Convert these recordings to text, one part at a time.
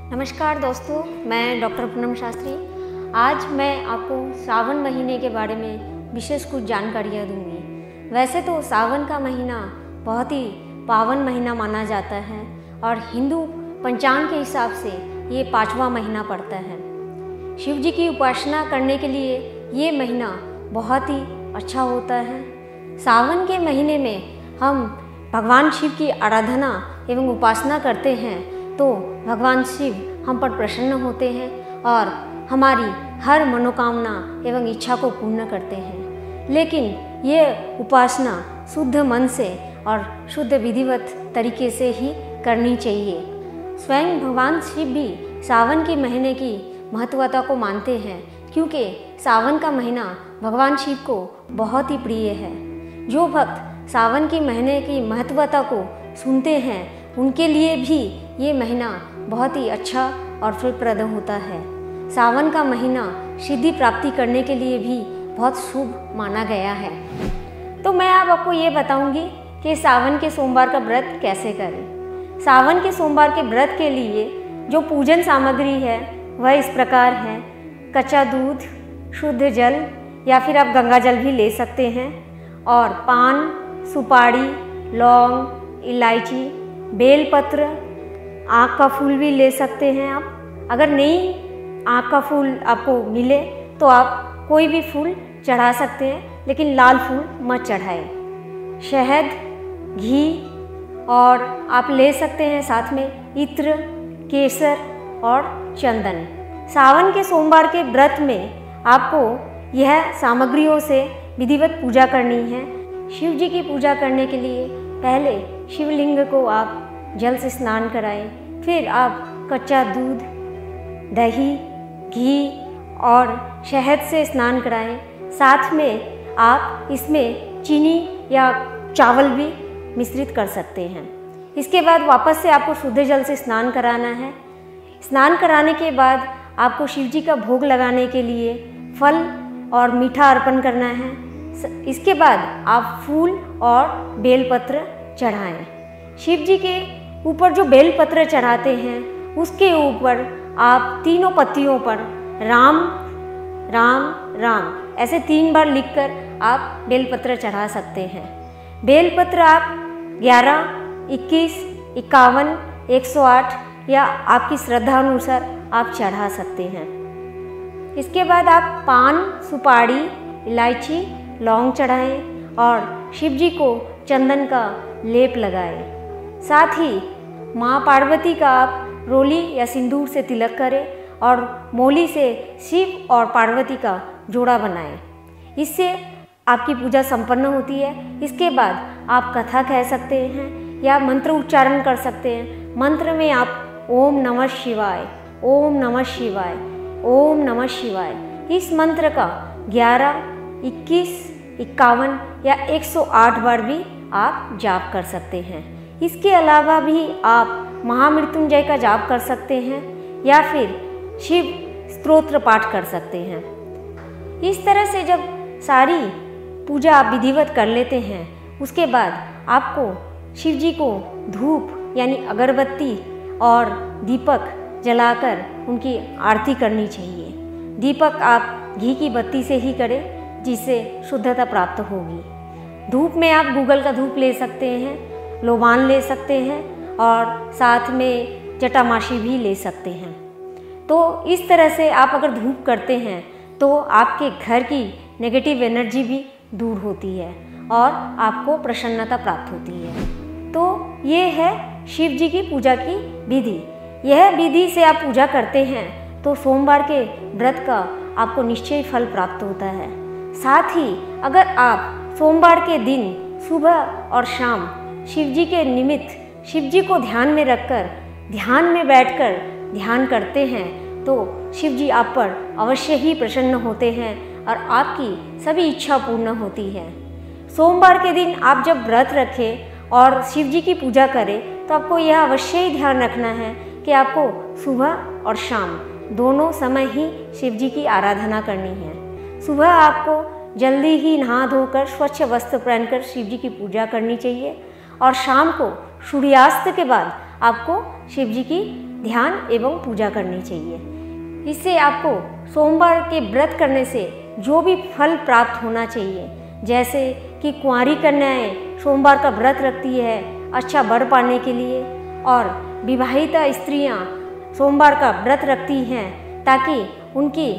नमस्कार दोस्तों, मैं डॉक्टर पूनम शास्त्री। आज मैं आपको सावन महीने के बारे में विशेष कुछ जानकारियाँ दूंगी। वैसे तो सावन का महीना बहुत ही पावन महीना माना जाता है और हिंदू पंचांग के हिसाब से ये 5वां महीना पड़ता है। शिव जी की उपासना करने के लिए ये महीना बहुत ही अच्छा होता है। सावन के महीने में हम भगवान शिव की आराधना एवं उपासना करते हैं तो भगवान शिव हम पर प्रसन्न होते हैं और हमारी हर मनोकामना एवं इच्छा को पूर्ण करते हैं। लेकिन ये उपासना शुद्ध मन से और शुद्ध विधिवत तरीके से ही करनी चाहिए। स्वयं भगवान शिव भी सावन के महीने की महत्वता को मानते हैं, क्योंकि सावन का महीना भगवान शिव को बहुत ही प्रिय है। जो भक्त सावन के महीने की महत्वता को सुनते हैं उनके लिए भी ये महीना बहुत ही अच्छा और फलप्रद होता है। सावन का महीना सिद्धि प्राप्ति करने के लिए भी बहुत शुभ माना गया है। तो मैं अब आपको ये बताऊंगी कि सावन के सोमवार का व्रत कैसे करें। सावन के सोमवार के व्रत के लिए जो पूजन सामग्री है वह इस प्रकार है। कच्चा दूध, शुद्ध जल या फिर आप गंगा जल भी ले सकते हैं, और पान, सुपारी, लौंग, इलायची, बेलपत्र, आँख का फूल भी ले सकते हैं आप। अगर नहीं आँख का फूल आपको मिले तो आप कोई भी फूल चढ़ा सकते हैं, लेकिन लाल फूल मत चढ़ाएं। शहद, घी, और आप ले सकते हैं साथ में इत्र, केसर और चंदन। सावन के सोमवार के व्रत में आपको यह सामग्रियों से विधिवत पूजा करनी है। शिव जी की पूजा करने के लिए पहले शिवलिंग को आप जल से स्नान कराएं, फिर आप कच्चा दूध, दही, घी और शहद से स्नान कराएं। साथ में आप इसमें चीनी या चावल भी मिश्रित कर सकते हैं। इसके बाद वापस से आपको शुद्ध जल से स्नान कराना है। स्नान कराने के बाद आपको शिव जी का भोग लगाने के लिए फल और मीठा अर्पण करना है। इसके बाद आप फूल और बेलपत्र चढ़ाएं। शिव जी के ऊपर जो बेलपत्र चढ़ाते हैं उसके ऊपर आप तीनों पत्तियों पर राम राम राम ऐसे 3 बार लिखकर आप बेलपत्र चढ़ा सकते हैं। बेलपत्र आप 11, 21, 51, 108 या आपकी श्रद्धा अनुसार आप चढ़ा सकते हैं। इसके बाद आप पान, सुपारी, इलायची, लौंग चढ़ाएं और शिव जी को चंदन का लेप लगाएं। साथ ही माँ पार्वती का आप रोली या सिंदूर से तिलक करें और मौली से शिव और पार्वती का जोड़ा बनाएं। इससे आपकी पूजा संपन्न होती है। इसके बाद आप कथा कह सकते हैं या मंत्र उच्चारण कर सकते हैं। मंत्र में आप ओम नमः शिवाय, ओम नमः शिवाय, ओम नमः शिवाय इस मंत्र का 11, 21, 51 या 108 बार भी आप जाप कर सकते हैं। इसके अलावा भी आप महामृत्युंजय का जाप कर सकते हैं या फिर शिव स्तोत्र पाठ कर सकते हैं। इस तरह से जब सारी पूजा आप विधिवत कर लेते हैं, उसके बाद आपको शिव जी को धूप यानी अगरबत्ती और दीपक जलाकर उनकी आरती करनी चाहिए। दीपक आप घी की बत्ती से ही करें, जिससे शुद्धता प्राप्त होगी। धूप में आप गूगल का धूप ले सकते हैं, लोबान ले सकते हैं और साथ में जटामासी भी ले सकते हैं। तो इस तरह से आप अगर धूप करते हैं तो आपके घर की नेगेटिव एनर्जी भी दूर होती है और आपको प्रसन्नता प्राप्त होती है। तो ये है शिव जी की पूजा की विधि। यह विधि से आप पूजा करते हैं तो सोमवार के व्रत का आपको निश्चय फल प्राप्त होता है। साथ ही अगर आप सोमवार के दिन सुबह और शाम शिव जी के निमित्त शिव जी को ध्यान में रखकर ध्यान में बैठकर ध्यान करते हैं तो शिव जी आप पर अवश्य ही प्रसन्न होते हैं और आपकी सभी इच्छा पूर्ण होती है। सोमवार के दिन आप जब व्रत रखें और शिव जी की पूजा करें तो आपको यह अवश्य ही ध्यान रखना है कि आपको सुबह और शाम दोनों समय ही शिव जी की आराधना करनी है। सुबह आपको जल्दी ही नहा धोकर स्वच्छ वस्त्र पहनकर शिव जी की पूजा करनी चाहिए और शाम को सूर्यास्त के बाद आपको शिव जी की ध्यान एवं पूजा करनी चाहिए। इससे आपको सोमवार के व्रत करने से जो भी फल प्राप्त होना चाहिए, जैसे कि कुंवारी कन्याएं सोमवार का व्रत रखती है अच्छा वर पाने के लिए, और विवाहिता स्त्रियां सोमवार का व्रत रखती हैं ताकि उनकी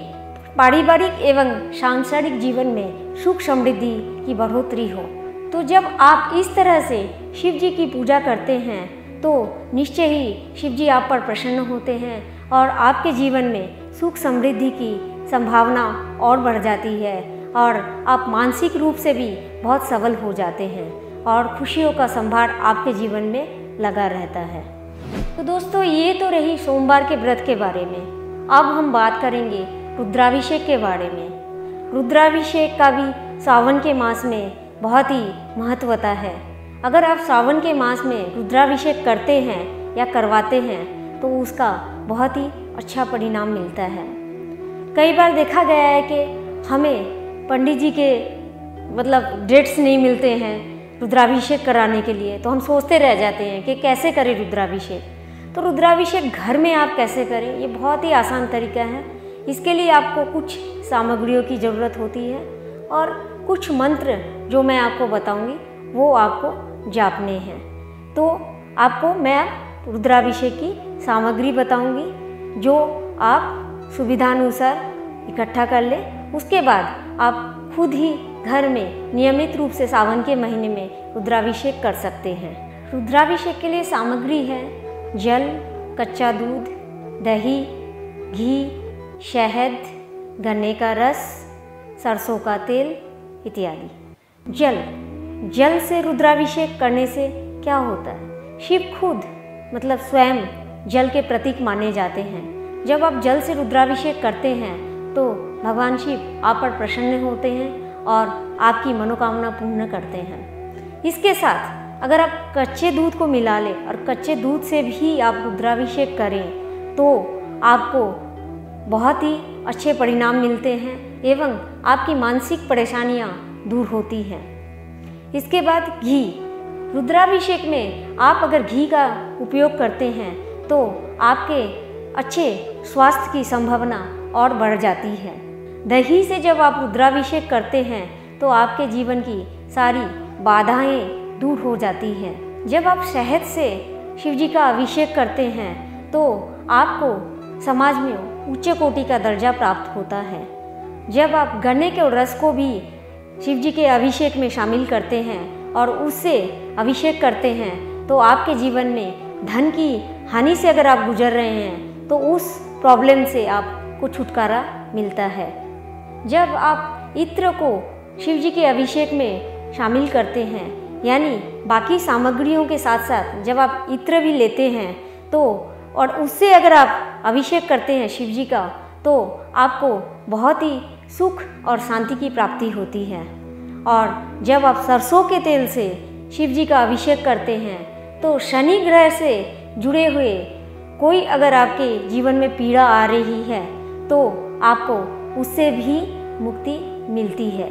पारिवारिक एवं सांसारिक जीवन में सुख समृद्धि की बढ़ोतरी हो। तो जब आप इस तरह से शिव जी की पूजा करते हैं तो निश्चय ही शिव जी आप पर प्रसन्न होते हैं और आपके जीवन में सुख समृद्धि की संभावना और बढ़ जाती है और आप मानसिक रूप से भी बहुत सबल हो जाते हैं और खुशियों का संभार आपके जीवन में लगा रहता है। तो दोस्तों, ये तो रही सोमवार के व्रत के बारे में। अब हम बात करेंगे रुद्राभिषेक के बारे में। रुद्राभिषेक का भी सावन के मास में बहुत ही महत्वता है। अगर आप सावन के मास में रुद्राभिषेक करते हैं या करवाते हैं तो उसका बहुत ही अच्छा परिणाम मिलता है। कई बार देखा गया है कि हमें पंडित जी के डेट्स नहीं मिलते हैं रुद्राभिषेक कराने के लिए, तो हम सोचते रह जाते हैं कि कैसे करें रुद्राभिषेक। तो रुद्राभिषेक घर में आप कैसे करें, ये बहुत ही आसान तरीका है। इसके लिए आपको कुछ सामग्रियों की ज़रूरत होती है और कुछ मंत्र जो मैं आपको बताऊंगी वो आपको जापने हैं। तो आपको मैं रुद्राभिषेक की सामग्री बताऊंगी जो आप सुविधानुसार इकट्ठा कर लें। उसके बाद आप खुद ही घर में नियमित रूप से सावन के महीने में रुद्राभिषेक कर सकते हैं। रुद्राभिषेक के लिए सामग्री है जल, कच्चा दूध, दही, घी, शहद, गन्ने का रस, सरसों का तेल इत्यादि। जल से रुद्राभिषेक करने से क्या होता है, शिव खुद स्वयं जल के प्रतीक माने जाते हैं। जब आप जल से रुद्राभिषेक करते हैं तो भगवान शिव आप पर प्रसन्न होते हैं और आपकी मनोकामना पूर्ण करते हैं। इसके साथ अगर आप कच्चे दूध को मिला लें और कच्चे दूध से भी आप रुद्राभिषेक करें तो आपको बहुत ही अच्छे परिणाम मिलते हैं एवं आपकी मानसिक परेशानियां दूर होती हैं। इसके बाद घी, रुद्राभिषेक में आप अगर घी का उपयोग करते हैं तो आपके अच्छे स्वास्थ्य की संभावना और बढ़ जाती है। दही से जब आप रुद्राभिषेक करते हैं तो आपके जीवन की सारी बाधाएं दूर हो जाती हैं। जब आप शहद से शिव जी का अभिषेक करते हैं तो आपको समाज में उच्च कोटि का दर्जा प्राप्त होता है। जब आप गन्ने के रस को भी शिव जी के अभिषेक में शामिल करते हैं और उससे अभिषेक करते हैं तो आपके जीवन में धन की हानि से अगर आप गुजर रहे हैं तो उस प्रॉब्लम से आपको छुटकारा मिलता है। जब आप इत्र को शिव जी के अभिषेक में शामिल करते हैं, यानी बाकी सामग्रियों के साथ साथ जब आप इत्र भी लेते हैं तो और उससे अगर आप अभिषेक करते हैं शिव जी का तो आपको बहुत ही सुख और शांति की प्राप्ति होती है। और जब आप सरसों के तेल से शिव जी का अभिषेक करते हैं तो शनि ग्रह से जुड़े हुए कोई अगर आपके जीवन में पीड़ा आ रही है तो आपको उससे भी मुक्ति मिलती है।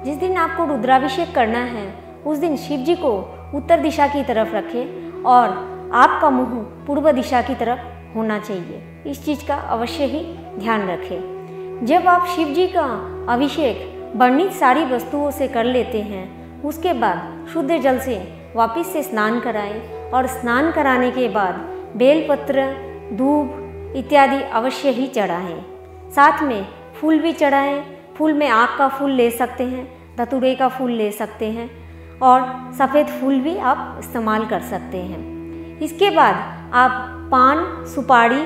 जिस दिन आपको रुद्राभिषेक करना है उस दिन शिव जी को उत्तर दिशा की तरफ रखें और आपका मुंह पूर्व दिशा की तरफ होना चाहिए। इस चीज़ का अवश्य ही ध्यान रखें। जब आप शिव जी का अभिषेक वर्णित सारी वस्तुओं से कर लेते हैं उसके बाद शुद्ध जल से वापस से स्नान कराएं और स्नान कराने के बाद बेलपत्र, दूब इत्यादि अवश्य ही चढ़ाएं। साथ में फूल भी चढ़ाएं। फूल में आँख का फूल ले सकते हैं, धतूरे का फूल ले सकते हैं और सफ़ेद फूल भी आप इस्तेमाल कर सकते हैं। इसके बाद आप पान, सुपारी,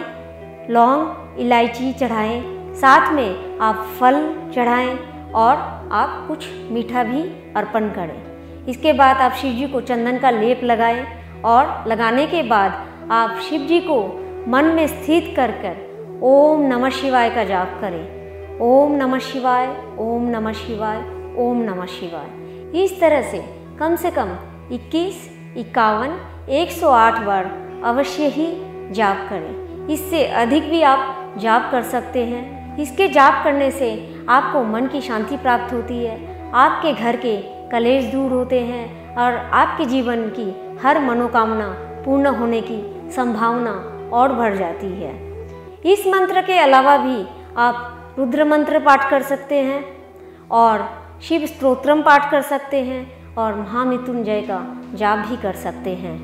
लौंग, इलायची चढ़ाएं। साथ में आप फल चढ़ाएं और आप कुछ मीठा भी अर्पण करें। इसके बाद आप शिव जी को चंदन का लेप लगाएं और लगाने के बाद आप शिव जी को मन में स्थित कर ओम नमः शिवाय का जाप करें। ओम नमः शिवाय, ओम नमः शिवाय, ओम नमः शिवाय। इस तरह से कम 21, 51, 108 बार अवश्य ही जाप करें। इससे अधिक भी आप जाप कर सकते हैं। इसके जाप करने से आपको मन की शांति प्राप्त होती है, आपके घर के कलेश दूर होते हैं और आपके जीवन की हर मनोकामना पूर्ण होने की संभावना और बढ़ जाती है। इस मंत्र के अलावा भी आप रुद्र मंत्र पाठ कर सकते हैं और शिव स्तोत्रम पाठ कर सकते हैं और महामृत्युंजय का जाप भी कर सकते हैं।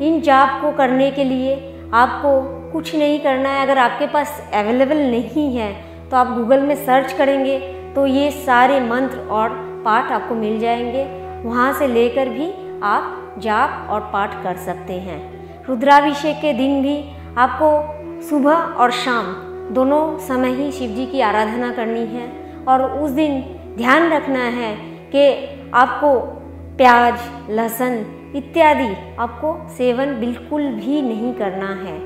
इन जाप को करने के लिए आपको कुछ नहीं करना है। अगर आपके पास अवेलेबल नहीं है तो आप गूगल में सर्च करेंगे तो ये सारे मंत्र और पाठ आपको मिल जाएंगे। वहाँ से लेकर भी आप जाप और पाठ कर सकते हैं। रुद्राभिषेक के दिन भी आपको सुबह और शाम दोनों समय ही शिव जी की आराधना करनी है और उस दिन ध्यान रखना है कि आपको प्याज, लहसुन इत्यादि आपको सेवन बिल्कुल भी नहीं करना है।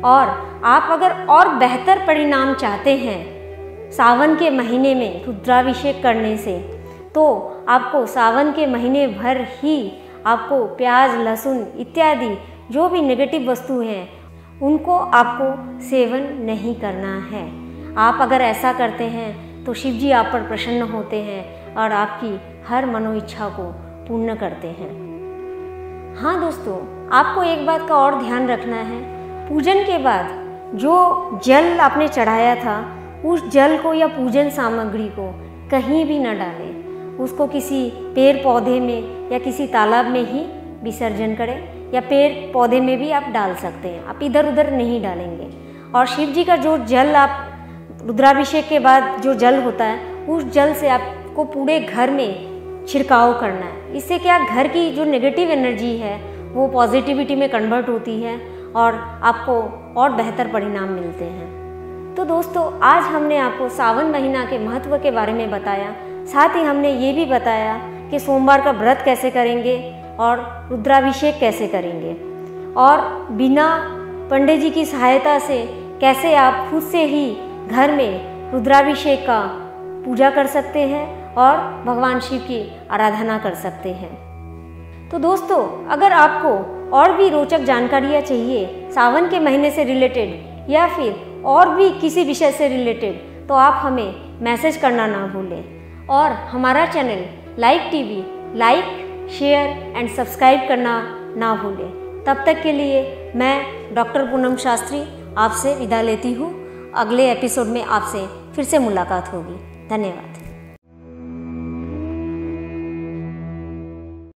और आप अगर और बेहतर परिणाम चाहते हैं सावन के महीने में रुद्राभिषेक करने से, तो आपको सावन के महीने भर ही आपको प्याज, लहसुन इत्यादि जो भी नेगेटिव वस्तु हैं उनको आपको सेवन नहीं करना है। आप अगर ऐसा करते हैं तो शिव जी आप पर प्रसन्न होते हैं और आपकी हर मनोइच्छा को पूर्ण करते हैं। हाँ दोस्तों, आपको एक बात का और ध्यान रखना है। पूजन के बाद जो जल आपने चढ़ाया था उस जल को या पूजन सामग्री को कहीं भी न डालें। उसको किसी पेड़ पौधे में या किसी तालाब में ही विसर्जन करें या पेड़ पौधे में भी आप डाल सकते हैं। आप इधर उधर नहीं डालेंगे। और शिव जी का जो जल आप रुद्राभिषेक के बाद जो जल होता है उस जल से आपको पूरे घर में छिड़काव करना है। इससे क्या घर की जो नेगेटिव एनर्जी है वो पॉजिटिविटी में कन्वर्ट होती है और आपको और बेहतर परिणाम मिलते हैं। तो दोस्तों, आज हमने आपको सावन महीना के महत्व के बारे में बताया। साथ ही हमने ये भी बताया कि सोमवार का व्रत कैसे करेंगे और रुद्राभिषेक कैसे करेंगे और बिना पंडित जी की सहायता से कैसे आप खुद से ही घर में रुद्राभिषेक का पूजा कर सकते हैं और भगवान शिव की आराधना कर सकते हैं। तो दोस्तों, अगर आपको और भी रोचक जानकारियाँ चाहिए सावन के महीने से रिलेटेड या फिर और भी किसी विषय से रिलेटेड, तो आप हमें मैसेज करना ना भूलें और हमारा channel like TV like, share and subscribe करना ना भूलें। तब तक के लिए मैं डॉक्टर पूनम शास्त्री आपसे विदा लेती हूँ। अगले एपिसोड में आपसे फिर से मुलाकात होगी। धन्यवाद।